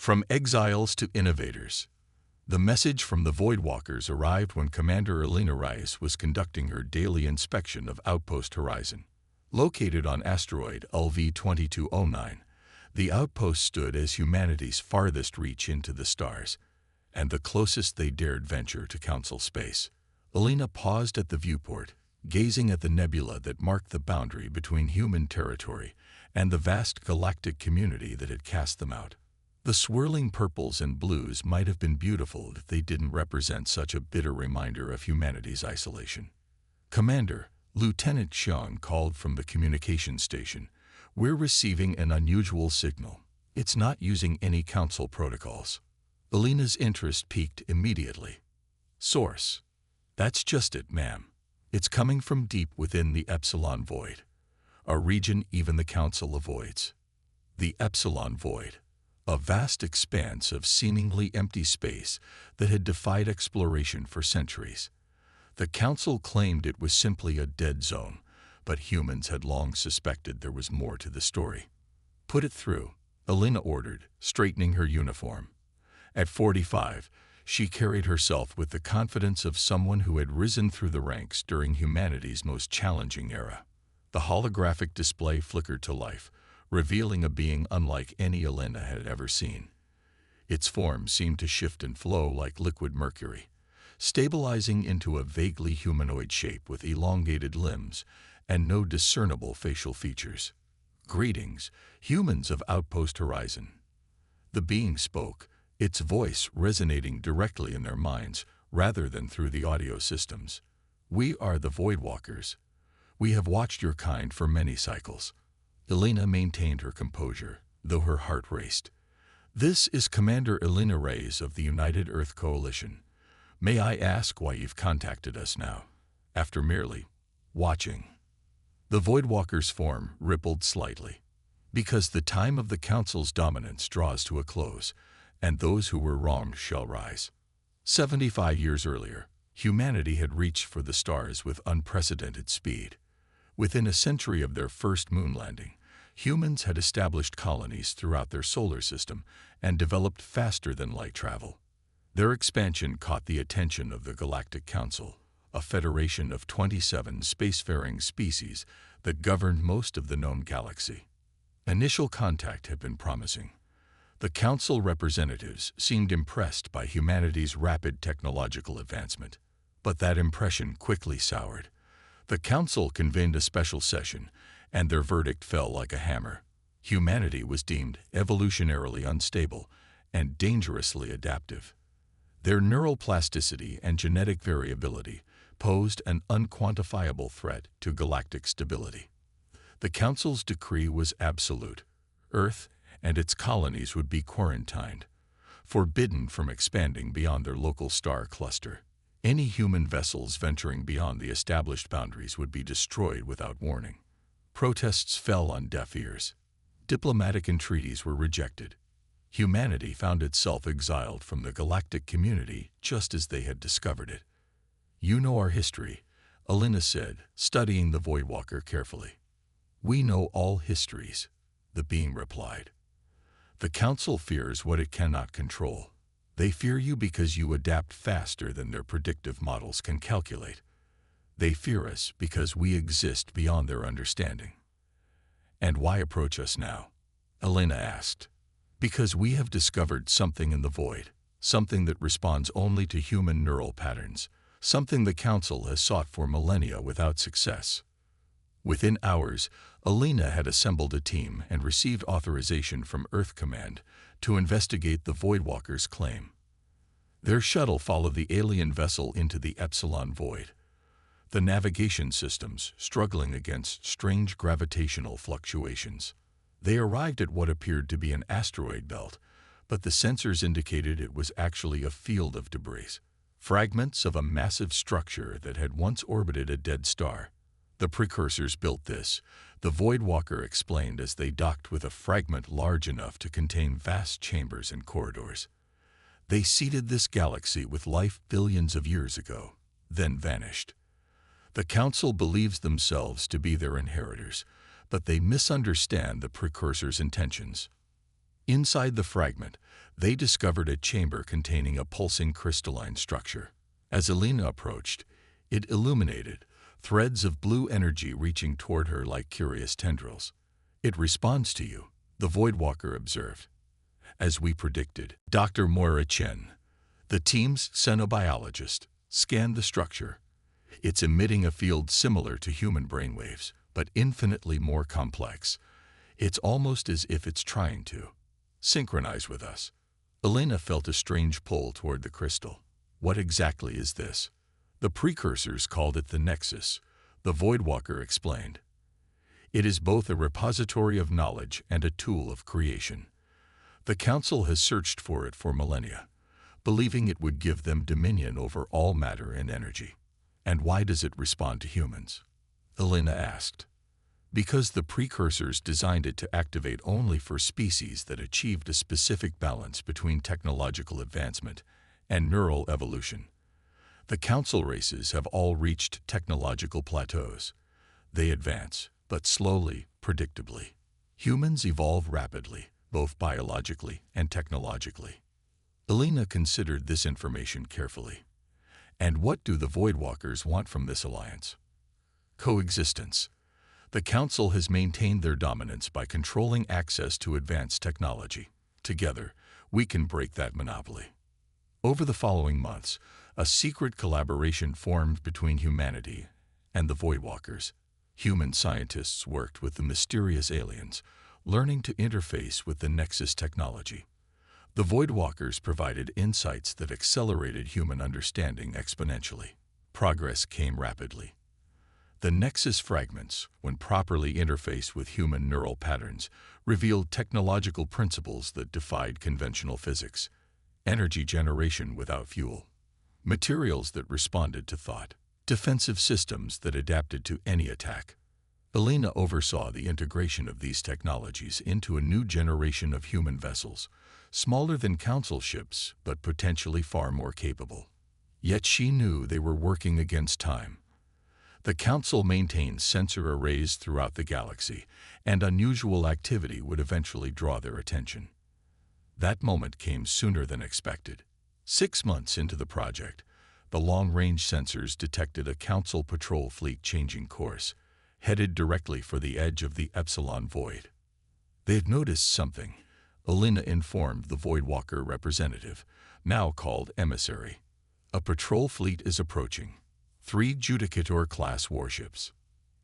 From exiles to innovators. The message from the Voidwalkers arrived when Commander Elena Rice was conducting her daily inspection of Outpost Horizon. Located on asteroid LV-2209, the outpost stood as humanity's farthest reach into the stars, and the closest they dared venture to Council space. Elena paused at the viewport, gazing at the nebula that marked the boundary between human territory and the vast galactic community that had cast them out. The swirling purples and blues might have been beautiful if they didn't represent such a bitter reminder of humanity's isolation. "Commander," Lieutenant Xiang called from the communication station, "we're receiving an unusual signal. It's not using any Council protocols." Elena's interest peaked immediately. "Source." "That's just it, ma'am. It's coming from deep within the Epsilon Void, a region even the Council avoids. The Epsilon Void, a vast expanse of seemingly empty space that had defied exploration for centuries. The Council claimed it was simply a dead zone, but humans had long suspected there was more to the story. "Put it through," Elena ordered, straightening her uniform. At 45, she carried herself with the confidence of someone who had risen through the ranks during humanity's most challenging era. The holographic display flickered to life, revealing a being unlike any Elena had ever seen. Its form seemed to shift and flow like liquid mercury, stabilizing into a vaguely humanoid shape with elongated limbs and no discernible facial features. "Greetings, humans of Outpost Horizon." The being spoke, its voice resonating directly in their minds rather than through the audio systems. "We are the Voidwalkers. We have watched your kind for many cycles." Elena maintained her composure, though her heart raced. "This is Commander Elena Reyes of the United Earth Coalition. May I ask why you've contacted us now, after merely watching?" The Voidwalker's form rippled slightly. "Because the time of the Council's dominance draws to a close, and those who were wronged shall rise." 75 years earlier, humanity had reached for the stars with unprecedented speed. Within a century of their first moon landing, humans had established colonies throughout their solar system and developed faster than light travel. Their expansion caught the attention of the Galactic Council, a federation of 27 spacefaring species that governed most of the known galaxy. Initial contact had been promising. The Council representatives seemed impressed by humanity's rapid technological advancement, but that impression quickly soured. The Council convened a special session, and their verdict fell like a hammer. Humanity was deemed evolutionarily unstable and dangerously adaptive. Their neural plasticity and genetic variability posed an unquantifiable threat to galactic stability. The Council's decree was absolute. Earth and its colonies would be quarantined, forbidden from expanding beyond their local star cluster. Any human vessels venturing beyond the established boundaries would be destroyed without warning. Protests fell on deaf ears. Diplomatic entreaties were rejected. Humanity found itself exiled from the galactic community just as they had discovered it. "You know our history," Elena said, studying the Voidwalker carefully. "We know all histories," the being replied. "The Council fears what it cannot control. They fear you because you adapt faster than their predictive models can calculate. They fear us because we exist beyond their understanding." "And why approach us now?" Elena asked. "Because we have discovered something in the void, something that responds only to human neural patterns, something the Council has sought for millennia without success." Within hours, Elena had assembled a team and received authorization from Earth Command to investigate the Voidwalkers' claim. Their shuttle followed the alien vessel into the Epsilon Void, the navigation systems struggling against strange gravitational fluctuations. They arrived at what appeared to be an asteroid belt, but the sensors indicated it was actually a field of debris, fragments of a massive structure that had once orbited a dead star. "The precursors built this," the Voidwalker explained as they docked with a fragment large enough to contain vast chambers and corridors. "They seeded this galaxy with life billions of years ago, then vanished. The Council believes themselves to be their inheritors, but they misunderstand the precursors' intentions." Inside the fragment, they discovered a chamber containing a pulsing crystalline structure. As Alina approached, it illuminated, threads of blue energy reaching toward her like curious tendrils. "It responds to you," the Voidwalker observed. "As we predicted." Dr. Moira Chen, the team's xenobiologist, scanned the structure. "It's emitting a field similar to human brainwaves, but infinitely more complex. It's almost as if it's trying to synchronize with us." Elena felt a strange pull toward the crystal. "What exactly is this?" "The precursors called it the Nexus," the Voidwalker explained. "It is both a repository of knowledge and a tool of creation. The Council has searched for it for millennia, believing it would give them dominion over all matter and energy." "And why does it respond to humans?" Elena asked. "Because the precursors designed it to activate only for species that achieved a specific balance between technological advancement and neural evolution. The Council races have all reached technological plateaus. They advance, but slowly, predictably. Humans evolve rapidly, both biologically and technologically." Elena considered this information carefully. "And what do the Voidwalkers want from this alliance?" "Coexistence. The Council has maintained their dominance by controlling access to advanced technology. Together, we can break that monopoly." Over the following months, a secret collaboration formed between humanity and the Voidwalkers. Human scientists worked with the mysterious aliens, learning to interface with the Nexus technology. The Voidwalkers provided insights that accelerated human understanding exponentially. Progress came rapidly. The Nexus fragments, when properly interfaced with human neural patterns, revealed technological principles that defied conventional physics. Energy generation without fuel, materials that responded to thought, defensive systems that adapted to any attack. Elena oversaw the integration of these technologies into a new generation of human vessels, smaller than Council ships, but potentially far more capable. Yet she knew they were working against time. The Council maintained sensor arrays throughout the galaxy, and unusual activity would eventually draw their attention. That moment came sooner than expected. 6 months into the project, the long-range sensors detected a Council patrol fleet changing course, headed directly for the edge of the Epsilon Void. They had noticed something, Elena informed the Voidwalker representative, now called Emissary. "A patrol fleet is approaching. 3 Judicator-class warships."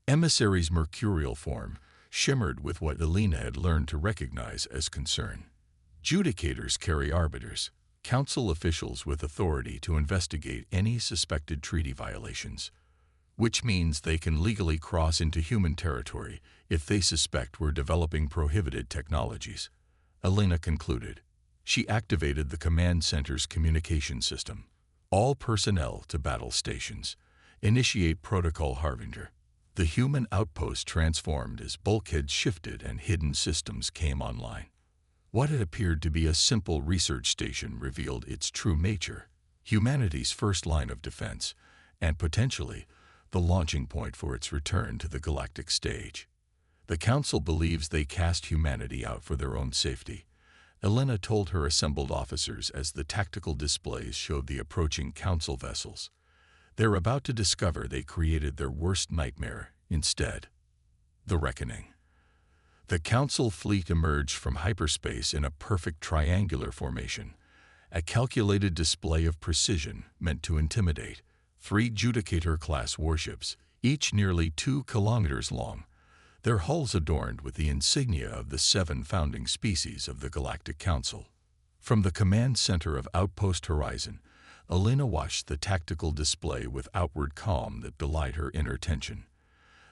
Emissary's mercurial form shimmered with what Elena had learned to recognize as concern. Judicators carry arbiters, Council officials with authority to investigate any suspected treaty violations, which means they can legally cross into human territory if they suspect we're developing prohibited technologies. Elena concluded. She activated the command center's communication system. "All personnel to battle stations. Initiate Protocol Harbinger." The human outpost transformed as bulkheads shifted and hidden systems came online. What had appeared to be a simple research station revealed its true nature, humanity's first line of defense, and potentially the launching point for its return to the galactic stage. The Council believes they cast humanity out for their own safety, Elena told her assembled officers as the tactical displays showed the approaching Council vessels. They're about to discover they created their worst nightmare instead. The Reckoning. The Council fleet emerged from hyperspace in a perfect triangular formation, a calculated display of precision meant to intimidate. 3 Judicator-class warships, each nearly 2 kilometers long, their hulls adorned with the insignia of the 7 founding species of the Galactic Council. From the command center of Outpost Horizon, Elena watched the tactical display with outward calm that belied her inner tension.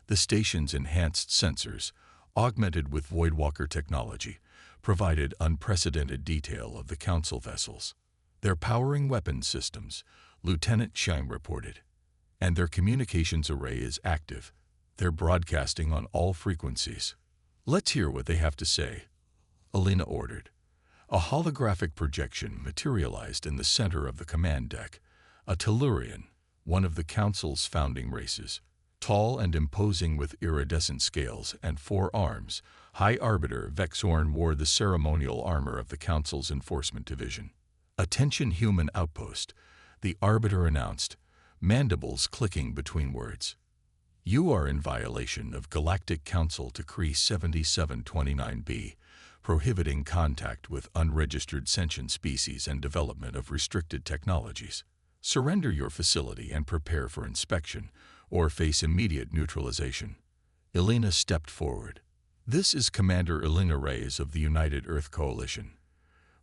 The station's enhanced sensors, augmented with Voidwalker technology, provided unprecedented detail of the Council vessels. Their powering weapons systems, Lieutenant Scheim reported, and their communications array is active. They're broadcasting on all frequencies. "Let's hear what they have to say," Elena ordered. A holographic projection materialized in the center of the command deck. A Tellurian, one of the Council's founding races, Tall and imposing with iridescent scales and 4 arms, High Arbiter Vexorn wore the ceremonial armor of the Council's Enforcement Division. "Attention human outpost," the Arbiter announced, mandibles clicking between words. "You are in violation of Galactic Council Decree 7729B, prohibiting contact with unregistered sentient species and development of restricted technologies. Surrender your facility and prepare for inspection, or face immediate neutralization." Elena stepped forward. "This is Commander Elena Reyes of the United Earth Coalition.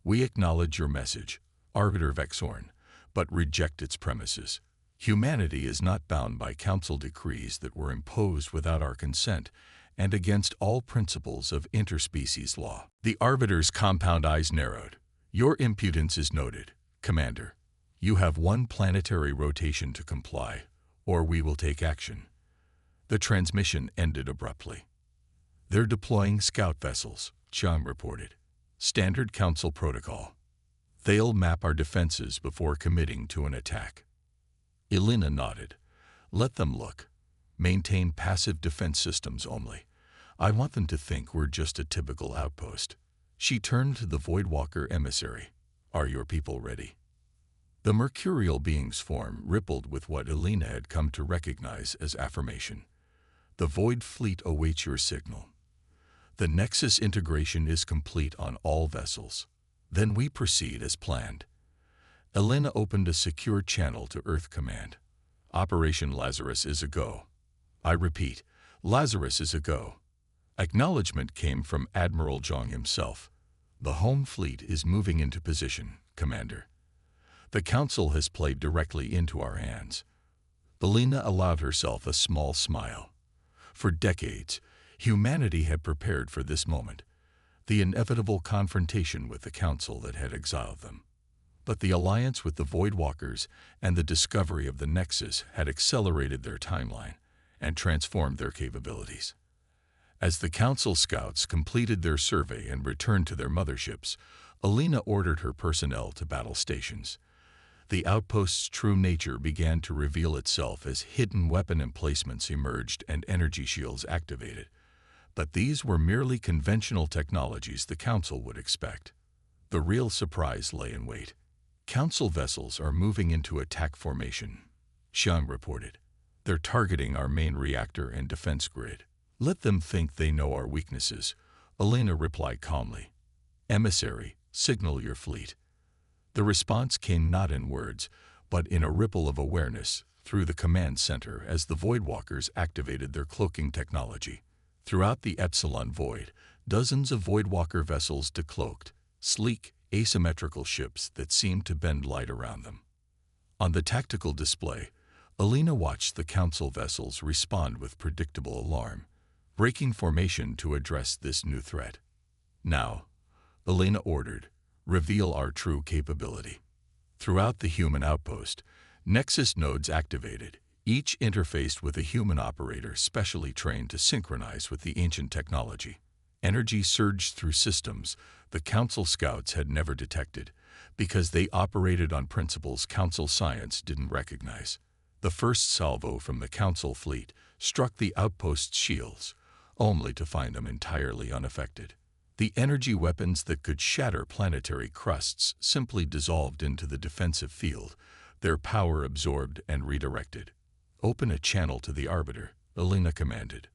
We acknowledge your message, Arbiter Vexorn, but reject its premises. Humanity is not bound by Council decrees that were imposed without our consent and against all principles of interspecies law." The Arbiter's compound eyes narrowed. "Your impudence is noted, Commander. You have 1 planetary rotation to comply, or we will take action." The transmission ended abruptly. "They're deploying scout vessels," Chang reported. "Standard Council protocol. They'll map our defenses before committing to an attack." Elena nodded. "Let them look. Maintain passive defense systems only. I want them to think we're just a typical outpost." She turned to the Voidwalker emissary. "Are your people ready?" The mercurial being's form rippled with what Elena had come to recognize as affirmation. "The Void Fleet awaits your signal. The Nexus integration is complete on all vessels. Then we proceed as planned." Elena opened a secure channel to Earth Command. "Operation Lazarus is a go. I repeat, Lazarus is a go." Acknowledgement came from Admiral Zhang himself. "The home fleet is moving into position, Commander. The Council has played directly into our hands." Elena allowed herself a small smile. For decades, humanity had prepared for this moment, the inevitable confrontation with the Council that had exiled them. But the alliance with the Voidwalkers and the discovery of the Nexus had accelerated their timeline and transformed their capabilities. As the Council scouts completed their survey and returned to their motherships, Elena ordered her personnel to battle stations. The outpost's true nature began to reveal itself as hidden weapon emplacements emerged and energy shields activated. But these were merely conventional technologies the Council would expect. The real surprise lay in wait. "Council vessels are moving into attack formation," Xiang reported. "They're targeting our main reactor and defense grid." "Let them think they know our weaknesses," Elena replied calmly. "Emissary, signal your fleet." The response came not in words, but in a ripple of awareness through the command center as the Voidwalkers activated their cloaking technology. Throughout the Epsilon Void, dozens of Voidwalker vessels decloaked, sleek, asymmetrical ships that seemed to bend light around them. On the tactical display, Elena watched the Council vessels respond with predictable alarm, breaking formation to address this new threat. "Now," Elena ordered, "reveal our true capability." Throughout the human outpost, Nexus nodes activated, each interfaced with a human operator specially trained to synchronize with the ancient technology. Energy surged through systems the Council scouts had never detected, because they operated on principles Council science didn't recognize. The first salvo from the Council fleet struck the outpost's shields, only to find them entirely unaffected. The energy weapons that could shatter planetary crusts simply dissolved into the defensive field, their power absorbed and redirected. "Open a channel to the Arbiter," Elena commanded.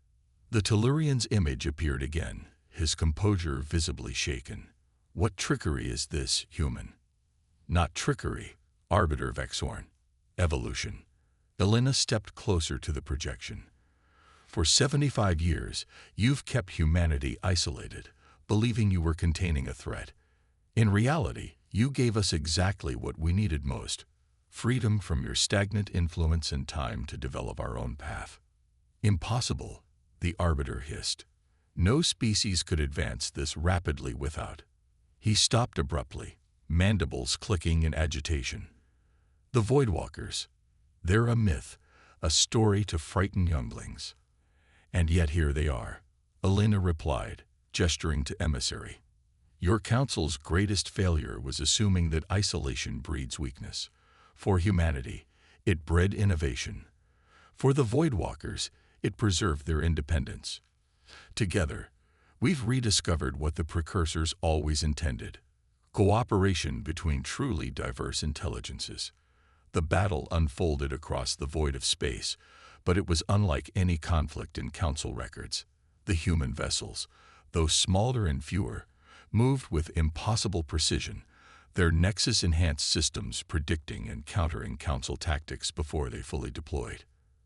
The Tellurian's image appeared again, his composure visibly shaken. "What trickery is this, human?" "Not trickery, Arbiter Vexorn. Evolution." Elena stepped closer to the projection. "For 75 years, you've kept humanity isolated, believing you were containing a threat. In reality, you gave us exactly what we needed most: freedom from your stagnant influence and time to develop our own path." "Impossible," the Arbiter hissed. "No species could advance this rapidly without." He stopped abruptly, mandibles clicking in agitation. "The Voidwalkers. They're a myth, a story to frighten younglings." "And yet here they are," Elena replied, gesturing to emissary. "Your Council's greatest failure was assuming that isolation breeds weakness. For humanity, it bred innovation. For the Voidwalkers, it preserved their independence. Together, we've rediscovered what the precursors always intended: cooperation between truly diverse intelligences. The battle unfolded across the void of space, but it was unlike any conflict in Council records. The human vessels, though smaller and fewer, moved with impossible precision, their Nexus-enhanced systems predicting and countering Council tactics before they fully deployed.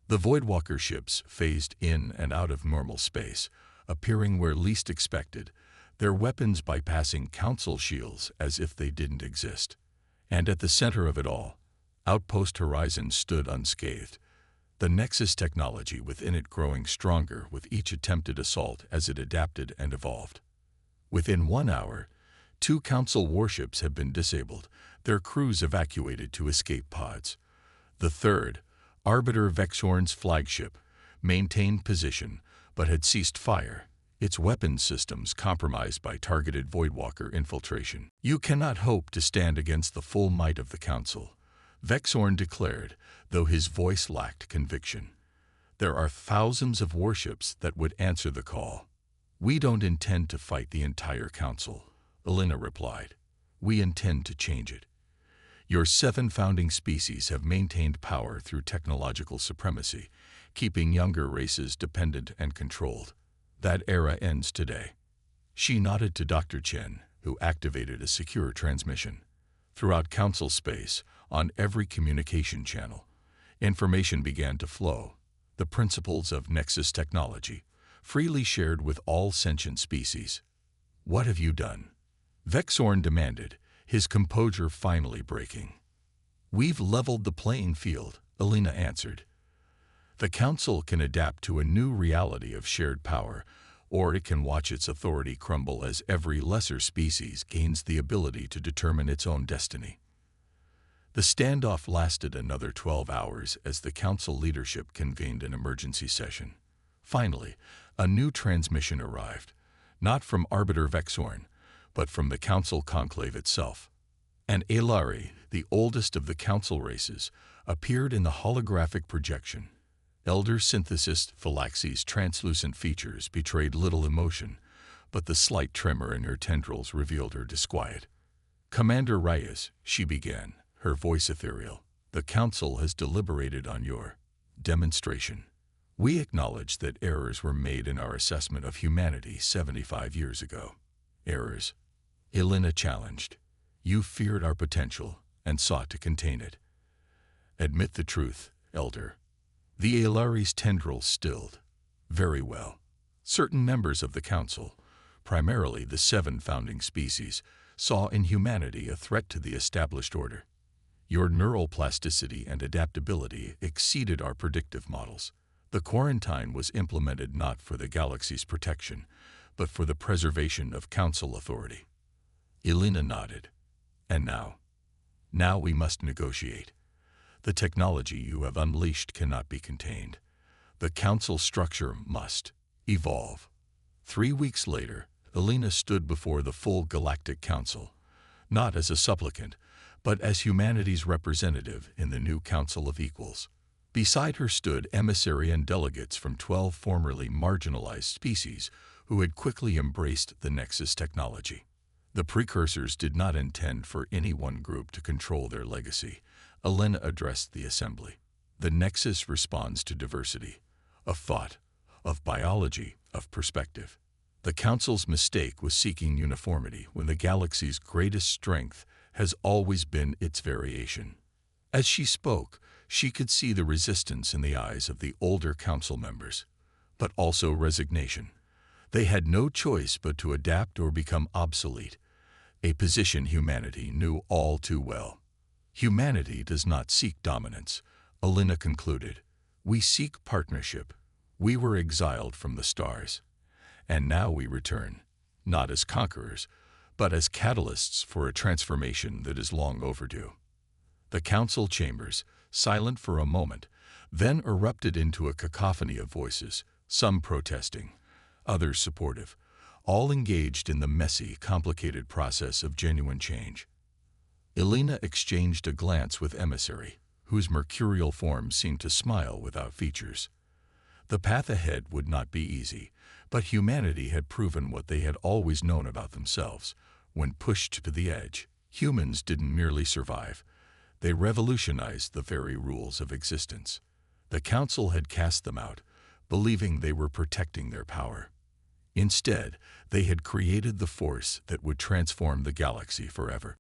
The Voidwalker ships phased in and out of normal space, appearing where least expected, their weapons bypassing Council shields as if they didn't exist. And at the center of it all, Outpost Horizon stood unscathed, the Nexus technology within it growing stronger with each attempted assault as it adapted and evolved. Within 1 hour, 2 Council warships had been disabled, their crews evacuated to escape pods. The third, Arbiter Vexorn's flagship, maintained position but had ceased fire, its weapons systems compromised by targeted Voidwalker infiltration. "You cannot hope to stand against the full might of the Council," Vexorn declared, though his voice lacked conviction. "There are thousands of warships that would answer the call." "We don't intend to fight the entire Council," Elena replied. "We intend to change it. Your 7 founding species have maintained power through technological supremacy, keeping younger races dependent and controlled. That era ends today." She nodded to Dr. Chen, who activated a secure transmission. Throughout Council space, on every communication channel, information began to flow. The principles of Nexus technology, freely shared with all sentient species. "What have you done?" Vexorn demanded, his composure finally breaking. "We've leveled the playing field," Elena answered. "The Council can adapt to a new reality of shared power, or it can watch its authority crumble as every lesser species gains the ability to determine its own destiny." The standoff lasted another 12 hours as the Council leadership convened an emergency session. Finally, a new transmission arrived, not from Arbiter Vexorn, but from the Council conclave itself. An Aelari, the oldest of the Council races, appeared in the holographic projection. Elder synthesist Phylaxe's translucent features betrayed little emotion, but the slight tremor in her tendrils revealed her disquiet. "Commander Reyes," she began, her voice ethereal, "the Council has deliberated on your demonstration. We acknowledge that errors were made in our assessment of humanity 75 years ago." "Errors?" Elena challenged. "You feared our potential and sought to contain it. Admit the truth, Elder." The Aelari's tendrils stilled. "Very well. Certain members of the Council, primarily the 7 founding species, saw in humanity a threat to the established order. Your neural plasticity and adaptability exceeded our predictive models. The quarantine was implemented not for the galaxy's protection, but for the preservation of Council authority." Elena nodded. "And now? Now we must negotiate. The technology you have unleashed cannot be contained. The Council structure must evolve." 3 weeks later, Elena stood before the full Galactic Council, not as a supplicant, but as humanity's representative in the new Council of Equals. Beside her stood emissary and delegates from 12 formerly marginalized species who had quickly embraced the Nexus technology. The precursors did not intend for any one group to control their legacy. Elena addressed the assembly. "The Nexus responds to diversity, of thought, of biology, of perspective. The Council's mistake was seeking uniformity when the galaxy's greatest strength has always been its variation." As she spoke, she could see the resistance in the eyes of the older Council members, but also resignation. They had no choice but to adapt or become obsolete, a position humanity knew all too well. "Humanity does not seek dominance," Elena concluded. "We seek partnership. We were exiled from the stars. And now we return, not as conquerors, but as catalysts for a transformation that is long overdue." The Council chambers, silent for a moment, then erupted into a cacophony of voices, some protesting, others supportive, all engaged in the messy, complicated process of genuine change. Elena exchanged a glance with Emissary, whose mercurial forms seemed to smile without features. The path ahead would not be easy, but humanity had proven what they had always known about themselves. When pushed to the edge, humans didn't merely survive. They revolutionized the very rules of existence. The Council had cast them out, believing they were protecting their power. Instead, they had created the force that would transform the galaxy forever.